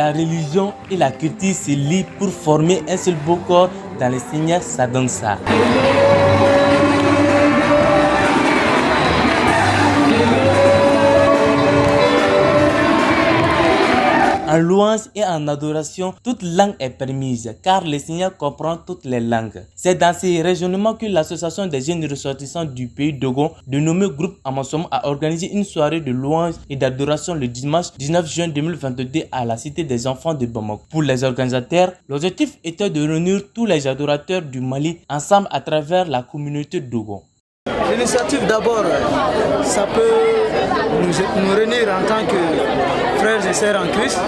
La religion et la culture se lient pour former un seul beau corps dans le Seigneur sa dansa. En louange et en adoration, toute langue est permise, car le Seigneur comprend toutes les langues. C'est dans ces raisonnements que l'association des jeunes ressortissants du pays Dogon, dénommée Groupe Amasom, a organisé une soirée de louange et d'adoration le dimanche 19 juin 2022 à la Cité des Enfants de Bamako. Pour les organisateurs, l'objectif était de réunir tous les adorateurs du Mali ensemble à travers la communauté Dogon. L'initiative d'abord, ça peut nous réunir en tant que frères et sœurs en Christ.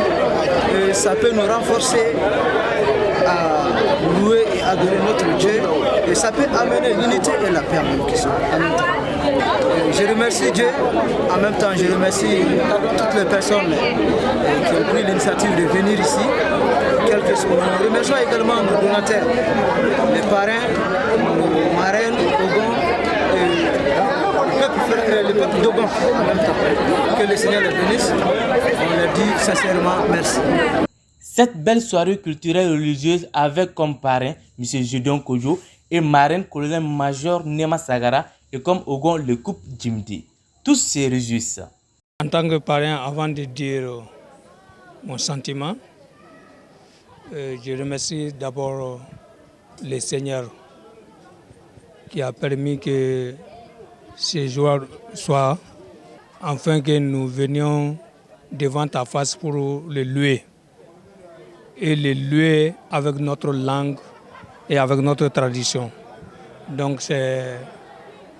Et ça peut nous renforcer à louer et adorer notre Dieu. Et ça peut amener l'unité et la paix en même temps. Je remercie Dieu, en même temps je remercie toutes les personnes qui ont pris l'initiative de venir ici. Nous remercions également nos donateurs, les parrains, nos marraines, Dogon, le peuple Dogon en même temps. Que le Seigneur les bénisse. On leur dit sincèrement merci. Cette belle soirée culturelle religieuse avec comme parrain M. Gédéon Kojo et marraine colonel-major Nema Sagara et comme Ogon le couple Jimdi. Tous se réjouissent. En tant que parrain, avant de dire mon sentiment, je remercie d'abord le Seigneur qui a permis que ces jours soient, afin que nous venions devant ta face pour le louer. Et le louer avec notre langue et avec notre tradition. Donc c'est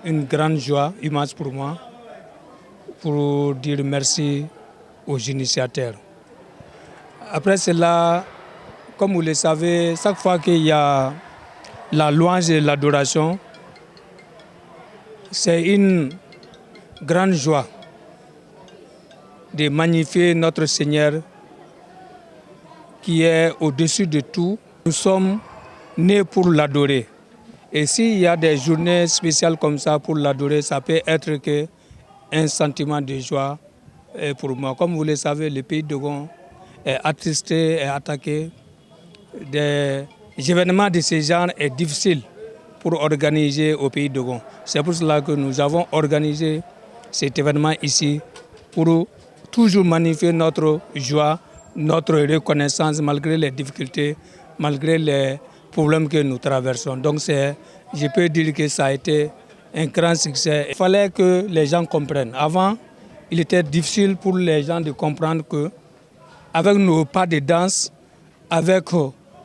une grande joie, immense pour moi, pour dire merci aux initiateurs. Après cela, comme vous le savez, chaque fois qu'il y a la louange et l'adoration, c'est une grande joie de magnifier notre Seigneur qui est au-dessus de tout. Nous sommes nés pour l'adorer. Et s'il y a des journées spéciales comme ça pour l'adorer, ça peut être qu'un sentiment de joie pour moi. Comme vous le savez, le pays de Dogon est attristé et attaqué. Des événements de ce genre est difficile pour organiser au pays de Dogon. C'est pour cela que nous avons organisé cet événement ici pour toujours magnifier notre joie, notre reconnaissance malgré les difficultés, malgré les problèmes que nous traversons. Donc je peux dire que ça a été un grand succès. Il fallait que les gens comprennent. Avant, il était difficile pour les gens de comprendre que avec nos pas de danse, avec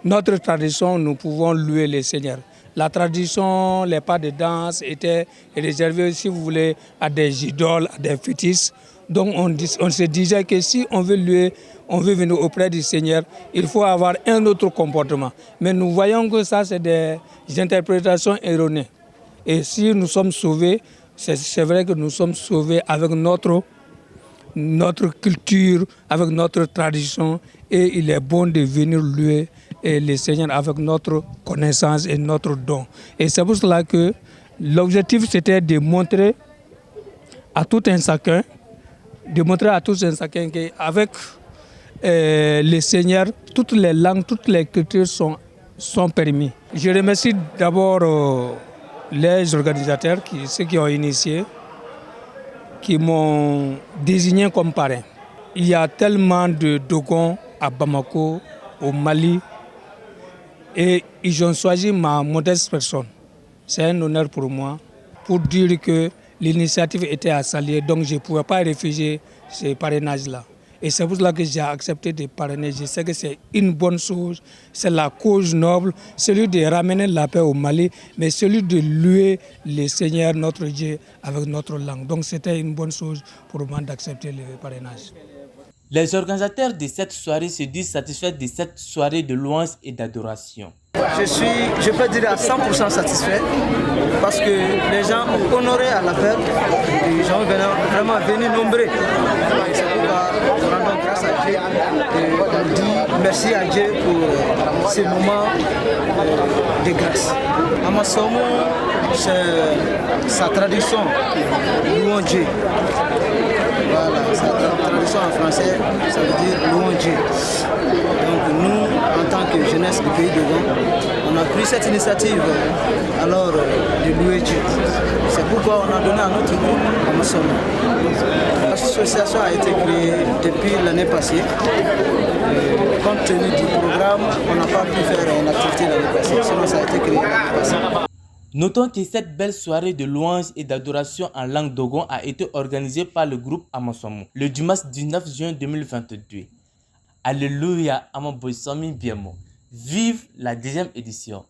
notre tradition, nous pouvons louer le Seigneur. La tradition, les pas de danse étaient réservés, si vous voulez, à des idoles, à des fétiches. Donc on se disait que si on veut louer, on veut venir auprès du Seigneur, il faut avoir un autre comportement. Mais nous voyons que ça, c'est des interprétations erronées. Et si nous sommes sauvés, c'est vrai que nous sommes sauvés avec notre culture, avec notre tradition. Et il est bon de venir louer le Seigneur avec notre connaissance et notre don. Et c'est pour cela que l'objectif, c'était de montrer à tout un chacun, qu'avec le Seigneur, toutes les langues, toutes les cultures sont permises. Je remercie d'abord les organisateurs, ceux qui ont initié, qui m'ont désigné comme parrain. Il y a tellement de Dogon à Bamako, au Mali, et ils ont choisi ma modeste personne. C'est un honneur pour moi, pour dire que l'initiative était à saluer, donc je ne pouvais pas refuser ce parrainage-là. Et c'est pour cela que j'ai accepté de parrainer. Je sais que c'est une bonne chose, c'est la cause noble, celui de ramener la paix au Mali, mais celui de louer le Seigneur, notre Dieu, avec notre langue. Donc c'était une bonne chose pour moi d'accepter le parrainage. Les organisateurs de cette soirée se disent satisfaits de cette soirée de louange et d'adoration. Je peux dire à 100% satisfait parce que les gens ont honoré à l'appel. Les gens sont vraiment venus nombreux. C'est pourquoi nous rendons grâce à Dieu et on dit merci à Dieu pour ces moments de grâce. Amasomo, c'est sa tradition, louons Dieu. Voilà, sa traduction en français, ça veut dire louons Dieu. Donc nous, en tant que jeunesse du pays de Gand, on a pris cette initiative alors de louer Dieu. C'est pourquoi on a donné à notre groupe Amasomo. L'association a été créée depuis l'année passée. Compte tenu du programme, on n'a pas pu faire une activité l'année passée, sinon ça a été créé l'année passée. Notons que cette belle soirée de louanges et d'adoration en langue dogon a été organisée par le groupe Amasomo le dimanche 19 juin 2022. Alléluia, Amaboisomi Biemo. Vive la 10e édition.